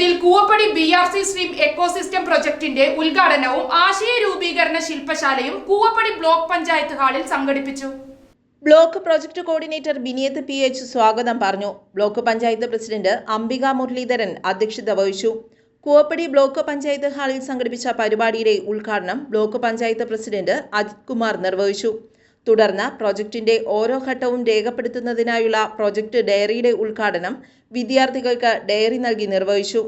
കീഴിൽ Koovappady BRC stream ecosystem പ്രൊജക്ടിന്റെ ഉദ്ഘാടനവും ആശയ രൂപീകരണ ശില്പശാലയും കൂവപ്പടി ബ്ലോക്ക് പഞ്ചായത്ത് ഹാളിൽ സംഘടിപ്പിച്ചു. ബ്ലോക്ക് പ്രോജക്ട് കോർഡിനേറ്റർ ബിനിയത്ത് PH സ്വാഗതം പറഞ്ഞു. ബ്ലോക്ക് പഞ്ചായത്ത് പ്രസിഡന്റ് അംബിക മുരളീധരൻ അധ്യക്ഷത വഹിച്ചു. കൂവപ്പടി ബ്ലോക്ക് പഞ്ചായത്ത് ഹാളിൽ സംഘടിപ്പിച്ച പരിപാടിയുടെ ഉദ്ഘാടനം ബ്ലോക്ക് പഞ്ചായത്ത് പ്രസിഡന്റ് അജിത് കുമാർ നിർവഹിച്ചു. തുടർന്ന് പ്രോജക്ടിന്റെ ഓരോ ഘട്ടവും രേഖപ്പെടുത്തുന്നതിനായുള്ള പ്രോജക്ട് ഡയറിയുടെ ഉദ്ഘാടനം വിദ്യാർത്ഥികൾക്ക് ഡയറി നൽകി നിർവഹിച്ചു.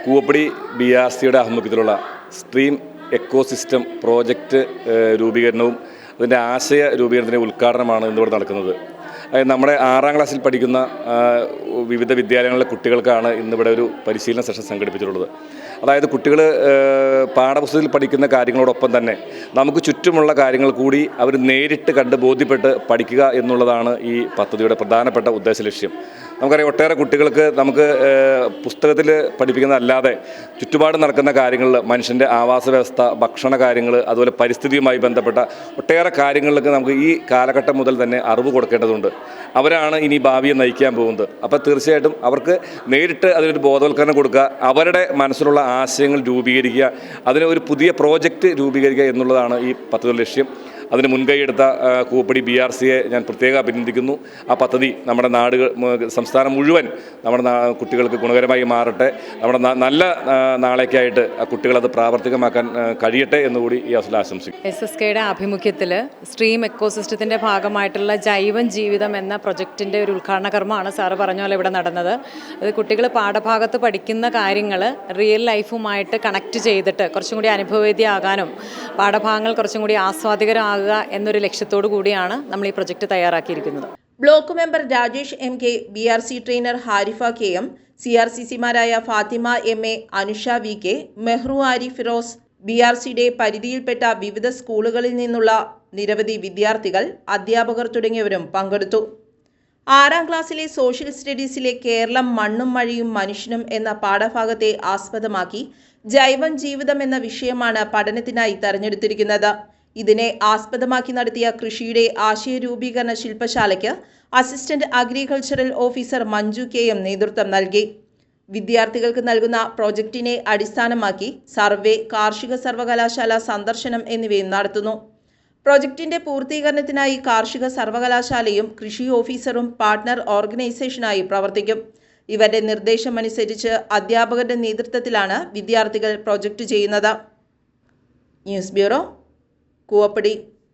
കൂവപ്പടി BRCയുടെ ആഭിമുഖ്യത്തിലുള്ള സ്ട്രീം എക്കോസിസ്റ്റം പ്രോജക്റ്റ് രൂപീകരണവും അതിൻ്റെ ആശയ രൂപീകരണത്തിൻ്റെ ഉദ്ഘാടനമാണ് ഇന്നിവിടെ നടക്കുന്നത്. നമ്മുടെ 6ാം ക്ലാസ്സിൽ പഠിക്കുന്ന വിവിധ വിദ്യാലയങ്ങളിലെ കുട്ടികൾക്കാണ് ഇന്നിവിടെ ഒരു പരിശീലന സെഷൻ സംഘടിപ്പിച്ചിട്ടുള്ളത്. അതായത് കുട്ടികൾ പാഠപുസ്തകത്തിൽ പഠിക്കുന്ന കാര്യങ്ങളോടൊപ്പം തന്നെ നമുക്ക് ചുറ്റുമുള്ള കാര്യങ്ങൾ കൂടി അവർ നേരിട്ട് കണ്ട് ബോധ്യപ്പെട്ട് പഠിക്കുക എന്നുള്ളതാണ് ഈ പദ്ധതിയുടെ പ്രധാനപ്പെട്ട ഉദ്ദേശ ലക്ഷ്യം. നമുക്കറിയാം, ഒട്ടേറെ കുട്ടികൾക്ക് നമുക്ക് പുസ്തകത്തിൽ പഠിപ്പിക്കുന്നതല്ലാതെ ചുറ്റുപാട് നടക്കുന്ന കാര്യങ്ങളിൽ മനുഷ്യൻ്റെ ആവാസ വ്യവസ്ഥ, ഭക്ഷണ കാര്യങ്ങൾ, അതുപോലെ പരിസ്ഥിതിയുമായി ബന്ധപ്പെട്ട ഒട്ടേറെ കാര്യങ്ങളിലേക്ക് നമുക്ക് ഈ കാലഘട്ടം മുതൽ തന്നെ അറിവ് കൊടുക്കേണ്ടതുണ്ട്. അവരാണ് ഇനി ഭാവിയെ നയിക്കാൻ പോകുന്നത്. അപ്പോൾ തീർച്ചയായിട്ടും അവർക്ക് നേരിട്ട് അതിനൊരു ബോധവൽക്കരണം കൊടുക്കുക, അവരുടെ മനസ്സിലുള്ള ആശയങ്ങൾ രൂപീകരിക്കുക, അതിന് ഒരു പുതിയ പ്രോജക്റ്റ് രൂപീകരിക്കുക എന്നുള്ളതാണ് ഈ പദ്ധതിയുടെ ലക്ഷ്യം. അതിന് മുൻകൈയെടുത്ത കൂവപ്പടി BRCയെ ഞാൻ പ്രത്യേകം അഭിനന്ദിക്കുന്നു. ആ പദ്ധതി നമ്മുടെ സംസ്ഥാനം മുഴുവൻ നമ്മുടെ കുട്ടികൾക്ക് ഗുണകരമായി മാറട്ടെ. നമ്മുടെ നല്ല നാളേക്കായിട്ട് ആ കുട്ടികളത് പ്രാവർത്തികമാക്കാൻ കഴിയട്ടെ എന്നുകൂടി ഈ അവസരം ആശംസിക്കും. SSKയുടെ ആഭിമുഖ്യത്തിൽ സ്ട്രീം എക്കോസിസ്റ്റത്തിൻ്റെ ഭാഗമായിട്ടുള്ള ജൈവൻ ജീവിതം എന്ന പ്രൊജക്റ്റിൻ്റെ ഒരു ഉദ്ഘാടന കർമ്മമാണ് സാറ് പറഞ്ഞ പോലെ ഇവിടെ നടന്നത്. അത് കുട്ടികൾ പാഠഭാഗത്ത് പഠിക്കുന്ന കാര്യങ്ങൾ റിയൽ ലൈഫുമായിട്ട് കണക്റ്റ് ചെയ്തിട്ട് കുറച്ചും കൂടി അനുഭവവേദ്യമാകാനും പാഠഭാഗങ്ങൾ കുറച്ചും കൂടി ആസ്വാദികരമാകുക എന്നൊരു ലക്ഷ്യത്തോടു കൂടിയാണ് നമ്മൾ ഈ പ്രൊജക്റ്റ് തയ്യാറാക്കിയിരിക്കുന്നത്. Block member Rajesh MK, BRC trainer Harifa KM, CRCC-മാരായ ഫാത്തിമ MA, അനുഷ VK, മെഹ്റു ആരി ഫിറോസ്, BRCയുടെ പരിധിയിൽപ്പെട്ട വിവിധ സ്കൂളുകളിൽ നിന്നുള്ള നിരവധി വിദ്യാർത്ഥികൾ, അധ്യാപകർ തുടങ്ങിയവരും പങ്കെടുത്തു. 6ാം ക്ലാസ്സിലെ സോഷ്യൽ സ്റ്റഡീസിലെ കേരളം മണ്ണും മഴയും മനുഷ്യനും എന്ന പാഠഭാഗത്തെ ആസ്പദമാക്കി ജൈവൻ ജീവിതം എന്ന വിഷയമാണ് പഠനത്തിനായി തെരഞ്ഞെടുത്തിരിക്കുന്നത്. ഇതിനെ ആസ്പദമാക്കി നടത്തിയ കൃഷിയുടെ ആശയ രൂപീകരണ ശില്പശാലയ്ക്ക് assistant agricultural officer Manju KM നേതൃത്വം നൽകി. വിദ്യാർത്ഥികൾക്ക് നൽകുന്ന പ്രോജക്റ്റിനെ അടിസ്ഥാനമാക്കി സർവേ, കാർഷിക സർവകലാശാല സന്ദർശനം എന്നിവയും നടത്തുന്നു. പ്രോജക്റ്റിന്റെ പൂർത്തീകരണത്തിനായി കാർഷിക സർവകലാശാലയും കൃഷി ഓഫീസറും പാർട്ട്ണർ ഓർഗനൈസേഷനായി പ്രവർത്തിക്കും. ഇവരുടെ നിർദ്ദേശമനുസരിച്ച് അധ്യാപകരുടെ നേതൃത്വത്തിലാണ് വിദ്യാർത്ഥികൾ പ്രോജക്റ്റ് ചെയ്യുന്നത്. News bureau, Koovappady.